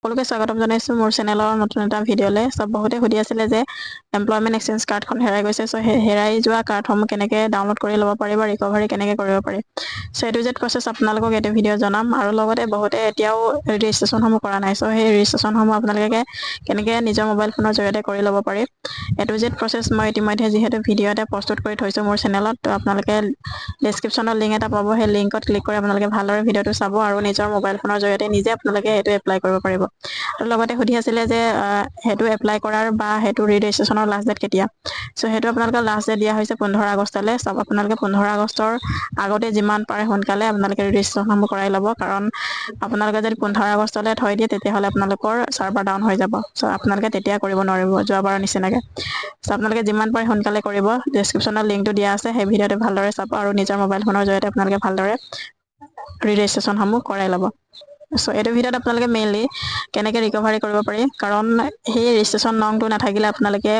সকলোকে স্বাগতম জনাইছো মোৰ চেনেলৰ নতুন এটা ভিডিঅ'লৈ। সব বহুতে সুধি আছিলে যে এমপ্লয়মেণ্ট এক্সচেঞ্জ কাৰ্ডখন হেৰাই গৈছে, চ' সেই হেৰাই যোৱা কাৰ্ডসমূহ কেনেকৈ ডাউনলোড কৰি ল'ব পাৰি বা ৰিকভাৰী কেনেকৈ কৰিব পাৰি, চ' এইটো যে প্ৰচেছ আপোনালোকক এইটো ভিডিঅ' জনাম। আৰু লগতে বহুতে এতিয়াও ৰেজিষ্ট্ৰেশ্যনসমূহ কৰা নাই, চ' সেই ৰেজিষ্ট্ৰেশ্যনসমূহ আপোনালোকে কেনেকৈ নিজৰ মোবাইল ফোনৰ জৰিয়তে কৰি ল'ব পাৰি এইটো যে প্ৰচেছ মই ইতিমধ্যে যিহেতু ভিডিঅ' এটা প্ৰস্তুত কৰি থৈছোঁ মোৰ চেনেলত, তো আপোনালোকে ডেছক্ৰিপশ্যনত লিংক এটা পাব, সেই লিংকত ক্লিক কৰি আপোনালোকে ভালদৰে ভিডিঅ'টো চাব আৰু নিজৰ মোবাইল ফোনৰ জৰিয়তে নিজে আপোনালোকে সেইটো এপ্লাই কৰিব পাৰিব। আৰু লগতে সুধি আছিলে যে সেইটো এপ্লাই কৰাৰ বা সেইটো ৰেজিষ্ট্ৰেশ্যনৰ লাষ্ট ডেট কেতিয়া, চ' সেইটো আপোনালোকৰ লাষ্ট ডেট দিয়া হৈছে 15 আগষ্টলৈ। চব আপোনালোকে 15 আগষ্টৰ আগতে যিমান পাৰে সোনকালে আপোনালোকে ৰেজিষ্ট্ৰেশ্যনসমূহ কৰাই ল'ব, কাৰণ আপোনালোকে যদি 15 আগষ্টলৈ থৈ দিয়ে তেতিয়াহ'লে আপোনালোকৰ চাৰ্ভাৰ ডাউন হৈ যাব, চ' আপোনালোকে তেতিয়া কৰিব নোৱাৰিব যোৱাবাৰৰ নিচিনাকৈ। চ' আপোনালোকে যিমান পাৰে সোনকালে কৰিব। ডেছক্ৰিপশ্যনত লিংকটো দিয়া আছে, সেই ভিডিঅ'টো ভালদৰে চাব আৰু নিজৰ মোবাইল ফোনৰ জৰিয়তে আপোনালোকে ভালদৰে ৰেজিষ্ট্ৰেশ্যনসমূহ কৰাই ল'ব। চ' এইটো ভিডিঅ'ত আপোনালোকে মেইনলি কেনেকৈ ৰিকভাৰী কৰিব পাৰি, কাৰণ সেই ৰেজিষ্ট্ৰেশ্যন নংটো নাথাকিলে আপোনালোকে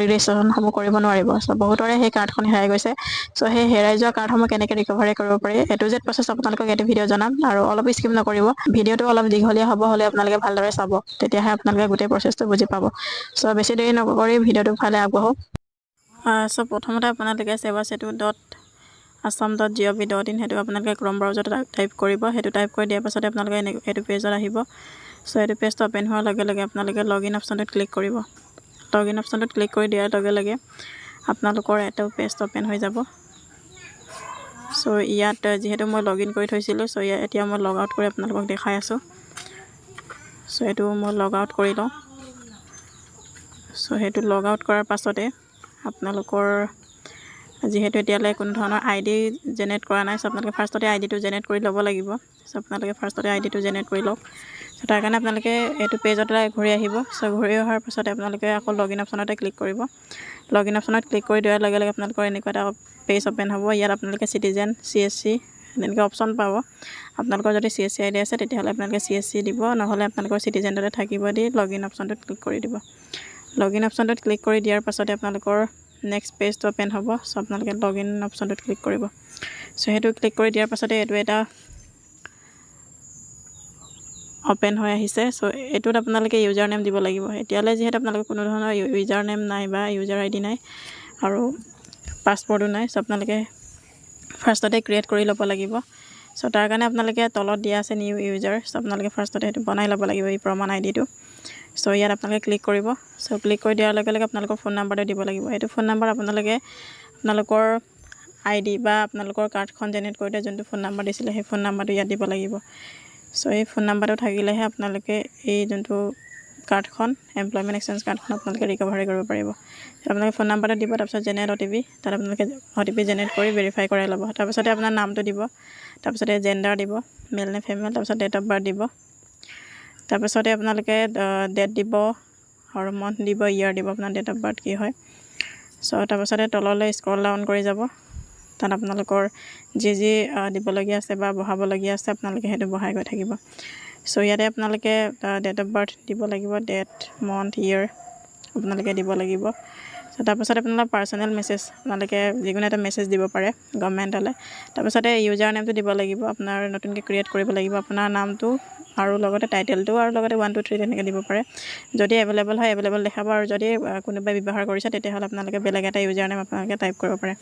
ৰেজিষ্ট্ৰেশ্যনসমূহ কৰিব নোৱাৰিব। চ' বহুতৰে সেই কাৰ্ডখন হেৰাই গৈছে, চ' সেই হেৰাই যোৱা কাৰ্ডসমূহ কেনেকৈ ৰিকভাৰী কৰিব পাৰি এইটো যে প্ৰচেছ আপোনালোকক এইটো ভিডিঅ' জনাম। আৰু অলপ স্কিপ নকৰিব, ভিডিঅ'টো অলপ দীঘলীয়া হ'ব, হ'লে আপোনালোকে ভালদৰে চাব, তেতিয়াহে আপোনালোকে গোটেই প্ৰচেছটো বুজি পাব। চ' বেছি দেৰি নকৰি ভিডিঅ'টো ফালে আগবাঢ়ো। চ' প্ৰথমতে আপোনালোকে sevasetu.assam.gov.in সেইটো আপোনালোকে ক্ৰম ব্ৰাউজাৰত টাইপ কৰিব। সেইটো টাইপ কৰি দিয়াৰ পাছতে আপোনালোকে এইটো পেজত আহিব। চ' এইটো পেজটো অ'পেন হোৱাৰ লগে লগে আপোনালোকে লগ ইন অপশ্যনটোত ক্লিক কৰিব। লগ ইন অপশ্যনটোত ক্লিক কৰি দিয়াৰ লগে লগে আপোনালোকৰ এটা পেজ অ'পেন হৈ যাব। চ' ইয়াত যিহেতু মই লগ ইন কৰি থৈছিলোঁ, চ' এতিয়া মই লগ আউট কৰি আপোনালোকক দেখাই আছোঁ। চ' এইটো মই লগ আউট কৰি লওঁ। চ' সেইটো লগ আউট কৰাৰ পাছতে আপোনালোকৰ যিহেতু এতিয়ালৈ কোনো ধৰণৰ ID জেনেৰেট কৰা নাই, চ' আপোনালোকে ফাৰ্ষ্টতে IDটো জেনেৰেট কৰি ল'ব লাগিব। চ' আপোনালোকে ফাৰ্ষ্টতে IDটো জেনেৰেট কৰি লওক। চ' তাৰ কাৰণে আপোনালোকে এইটো পেজতে ঘূৰি আহিব। চ' ঘূৰি অহাৰ পাছতে আপোনালোকে আকৌ লগ ইন অপশ্যনতে ক্লিক কৰিব। লগ ইন অপশ্যনত ক্লিক কৰি দিয়াৰ লগে লগে আপোনালোকৰ এনেকুৱা এটা পেজ অ'পেন হ'ব। ইয়াত আপোনালোকে চিটিজেন, CSC এনেকৈ অপশ্যন পাব। আপোনালোকৰ যদি CSC ID আছে তেতিয়াহ'লে আপোনালোকে CSC দিব, নহ'লে আপোনালোকৰ চিটিজেনতে থাকিব দি লগ ইন অপশ্যনটোত ক্লিক কৰি দিব। লগ ইন অপশ্যনটোত ক্লিক কৰি দিয়াৰ পাছতে আপোনালোকৰ নেক্সট পেজটো অ'পেন হ'ব। চ' আপোনালোকে লগ ইন অপশ্যনটোত ক্লিক কৰিব। চ' সেইটো ক্লিক কৰি দিয়াৰ পাছতে এইটো এটা অ'পেন হৈ আহিছে। চ' এইটোত আপোনালোকে ইউজাৰ নেম দিব লাগিব। এতিয়ালৈ যিহেতু আপোনালোকৰ কোনো ধৰণৰ ইউজাৰ নেম নাই বা ইউজাৰ ID নাই আৰু পাছৱৰ্ডো নাই, চ' আপোনালোকে ফাৰ্ষ্টতে ক্ৰিয়েট কৰি ল'ব লাগিব। চ' তাৰ কাৰণে আপোনালোকে তলত দিয়া আছে নিউ ইউজাৰ, চ' আপোনালোকে ফাৰ্ষ্টতে সেইটো বনাই ল'ব লাগিব, এই প্ৰমাণ IDটো। চ' ইয়াত আপোনালোকে ক্লিক কৰিব। চ' ক্লিক কৰি দিয়াৰ লগে লগে আপোনালোকৰ ফোন নাম্বাৰটো দিব লাগিব। এইটো ফোন নাম্বাৰ আপোনালোকে আপোনালোকৰ ID বা আপোনালোকৰ কাৰ্ডখন জেনেৰেট কৰোঁতে যোনটো ফোন নাম্বাৰ দিছিলে সেই ফোন নাম্বাৰটো ইয়াত দিব লাগিব। চ' এই ফোন নাম্বাৰটো থাকিলেহে আপোনালোকে এই যোনটো কাৰ্ডখন এমপ্লয়মেণ্ট এক্সচেঞ্জ কাৰ্ডখন আপোনালোকে ৰিকভাৰী কৰিব পাৰিব। আপোনালোকে ফোন নাম্বাৰটো দিব, তাৰপিছত জেনেৰেট OTP, তাত আপোনালোকে OTP জেনেৰেট কৰি ভেৰিফাই কৰাই ল'ব। তাৰপিছতে আপোনাৰ নামটো দিব, তাৰপিছতে জেণ্ডাৰ দিব, মেল নে ফিমেল, তাৰপিছত ডেট অফ বাৰ্থ দিব, তাৰপিছতে আপোনালোকে ডেট দিব আৰু মান্থ দিব, ইয়াৰ দিব, আপোনাৰ ডেট অফ বাৰ্থ কি হয়। চ' তাৰপিছতে তললৈ স্ক্ৰল ডাউন কৰি যাব। তাত আপোনালোকৰ যি দিবলগীয়া আছে বা বঢ়াবলগীয়া আছে আপোনালোকে সেইটো বঢ়াই গৈ থাকিব। চ' ইয়াতে আপোনালোকে ডেট অফ বাৰ্থ দিব লাগিব, ডেট, মান্থ, ইয়েৰ আপোনালোকে দিব লাগিব। চ' তাৰপিছত আপোনালোকৰ পাৰ্চনেল মেছেজ আপোনালোকে যিকোনো এটা মেছেজ দিব পাৰে গভৰ্ণমেণ্টলৈ। তাৰপিছতে ইউজাৰ নেমটো দিব লাগিব, আপোনাৰ নতুনকৈ ক্ৰিয়েট কৰিব লাগিব আপোনাৰ নামটো আৰু লগতে টাইটেলটো আৰু লগতে 1 2 3 তেনেকৈ দিব পাৰে। যদি এভেইলেবল হয় এভেইলেবল দেখাব, আৰু যদি কোনোবাই ব্যৱহাৰ কৰিছে তেতিয়াহ'লে আপোনালোকে বেলেগ এটা ইউজাৰ নেম আপোনালোকে টাইপ কৰিব পাৰে।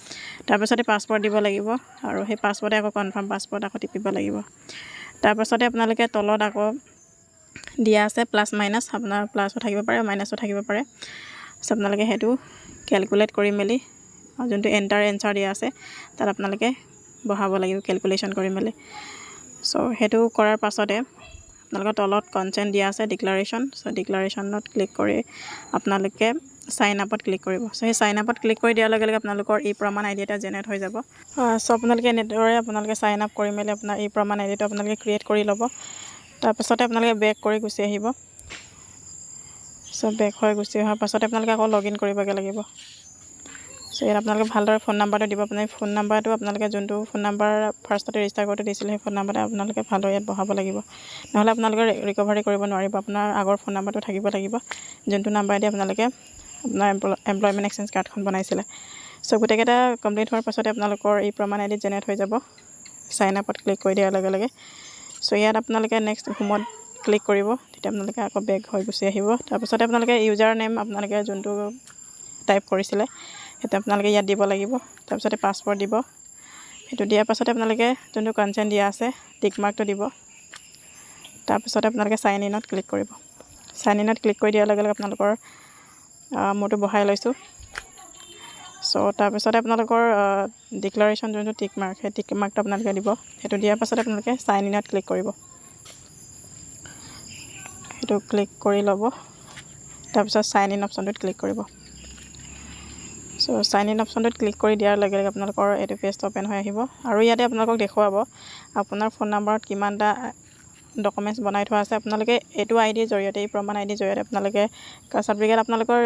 তাৰপিছতে পাছৱৰ্ড দিব লাগিব, আৰু সেই পাছৱৰ্ডে আকৌ কনফাৰ্ম পাছৱৰ্ড আকৌ টিপিব লাগিব। তাৰপাছতে আপোনালোকে তলত আকৌ দিয়া আছে প্লাছ মাইনাছ, আপোনাৰ প্লাছো থাকিব পাৰে মাইনাছো থাকিব পাৰে। চ' আপোনালোকে সেইটো কেলকুলেট কৰি মেলি যোনটো এণ্টাৰ এনচাৰ দিয়া আছে তাত আপোনালোকে বহাব লাগিব কেলকুলেশ্যন কৰি মেলি। চ' সেইটো কৰাৰ পাছতে আপোনালোকৰ তলত কনচেণ্ট দিয়া আছে ডিক্লাৰেশ্যন। চ' ডিক্লাৰেশ্যনত ক্লিক কৰি আপোনালোকে চাইন আপত ক্লিক কৰিব। চ' সেই চাইন আপত ক্লিক কৰি দিয়াৰ লগে লগে আপোনালোকৰ এই প্ৰমাণ ID এটা জেনেৰেট হৈ যাব। চ' আপোনালোকে এনেদৰে আপোনালোকে চাইন আপ কৰি মেলি আপোনাৰ এই প্ৰমাণ IDটো আপোনালোকে ক্ৰিয়েট কৰি ল'ব। তাৰপাছতে আপোনালোকে বেক কৰি গুচি আহিব। চ' বেক হৈ গুচি অহাৰ পাছতে আপোনালোকে আকৌ লগ ইন কৰিবগৈ লাগিব। চ' ইয়াত আপোনালোকে ভালদৰে ফোন নাম্বাৰটো দিব। আপোনাৰ ফোন নাম্বাৰটো আপোনালোকে যোনটো ফোন নাম্বাৰ ফাৰ্ষ্টতে ৰেজিষ্টাৰ কৰোঁতে দিছিলে সেই ফোন নাম্বাৰটো আপোনালোকে ভালদৰে ইয়াত বহাব লাগিব, নহ'লে আপোনালোকে ৰিকভাৰী কৰিব নোৱাৰিব। আপোনাৰ আগৰ ফোন নাম্বাৰটো থাকিব লাগিব, যোনটো নাম্বাৰেদি আপোনালোকে আপোনাৰ এমপ্লয়মেণ্ট এক্সচেঞ্জ কাৰ্ডখন বনাইছিলে। চ' গোটেইকেইটা কমপ্লিট হোৱাৰ পাছতে আপোনালোকৰ এই প্ৰমাণ ID জেনেৰেট হৈ যাব চাইন আপত ক্লিক কৰি দিয়াৰ লগে লগে। চ' ইয়াত আপোনালোকে নেক্সট হোমত ক্লিক কৰিব তেতিয়া আপোনালোকে আকৌ বেক হৈ গুচি আহিব তাৰপিছতে আপোনালোকে ইউজাৰ নেম আপোনালোকে যোনটো টাইপ কৰিছিলে সেইটো আপোনালোকে ইয়াত দিব লাগিব তাৰপিছতে পাছৱৰ্ড দিব সেইটো দিয়াৰ পাছতে আপোনালোকে যোনটো কনচেণ্ট দিয়া আছে টিক মাৰ্কটো দিব তাৰপিছতে আপোনালোকে সাইন ইনত ক্লিক কৰিব সাইন ইনত ক্লিক কৰি দিয়াৰ লগে লগে আপোনালোকৰ মোৰটো বহাই লৈছোঁ সো তাৰপিছতে আপোনালোকৰ ডিক্লাৰেশ্যন যোনটো টিক মাৰ্ক সেই টিক মাৰ্কটো আপোনালোকে দিব সেইটো দিয়াৰ পাছতে আপোনালোকে সাইন ইনত ক্লিক কৰিব সেইটো ক্লিক কৰি ল'ব তাৰপিছত সাইন ইন অপশ্যনটোত ক্লিক কৰিব সো সাইন ইন অপশ্যনটোত ক্লিক কৰি দিয়াৰ লগে লগে আপোনালোকৰ এইটো পেজটো ওপেন হৈ আহিব আৰু ইয়াতে আপোনালোকক দেখুৱাব আপোনাৰ ফোন নম্বৰত কিমানটা ডকুমেণ্টছ বনাই থোৱা আছে আপোনালোকে এইটো আইডিৰ জৰিয়তে এই প্ৰমাণ আইডিৰ জৰিয়তে আপোনালোকে কাষ্ট চাৰ্টিফিকেট আপোনালোকৰ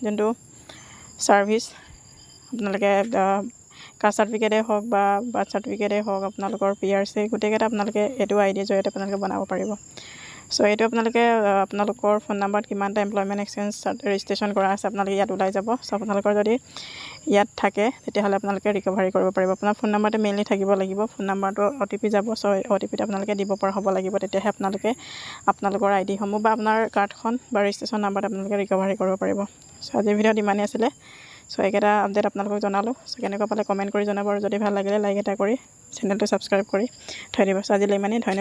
যোনটো সাৰ্ভিস আপোনালোকে কাষ্ট চাৰ্টিফিকেটেই হওক বা বাৰ্থ চাৰ্টিফিকেটেই হওক আপোনালোকৰ PRC গোটেইকেইটা আপোনালোকে এইটো আইডিৰ জৰিয়তে আপোনালোকে বনাব পাৰিব সো এইটো আপোনালোকে আপোনালোকৰ ফোন নম্বৰত কিমানটা এমপ্লয়মেণ্ট এক্সচেঞ্জ ৰেজিষ্ট্ৰেশ্যন কৰা আছে আপোনালোকে ইয়াত ওলাই যাব সো আপোনালোকৰ যদি ইয়াত থাকে তেতিয়াহ'লে আপোনালোকে ৰিকভাৰী কৰিব পাৰিব আপোনাৰ ফোন নম্বৰটো মেইনলি থাকিব লাগিব ফোন নম্বৰটো OTP যাব সো OTPটো আপোনালোকে দিব পৰা হ'ব লাগিব তেতিয়াহে আপোনালোকে আপোনালোকৰ আইডিসমূহ বা আপোনাৰ কাৰ্ডখন বা ৰেজিষ্ট্ৰেশ্যন নাম্বাৰটো আপোনালোকে ৰিকভাৰী কৰিব পাৰিব সো আজিৰ ভিডিঅ'ত ইমানেই আছিলে সো এইকেইটা আপডেট আপোনালোকক জনালোঁ সো কেনেকুৱা পালে কমেণ্ট কৰি জনাব আৰু যদি ভাল লাগিলে লাইক এটা কৰি চেনেলটো ছাবস্ক্ৰাইব কৰি থৈ দিব সো আজিলৈ ইমানেই ধন্যবাদ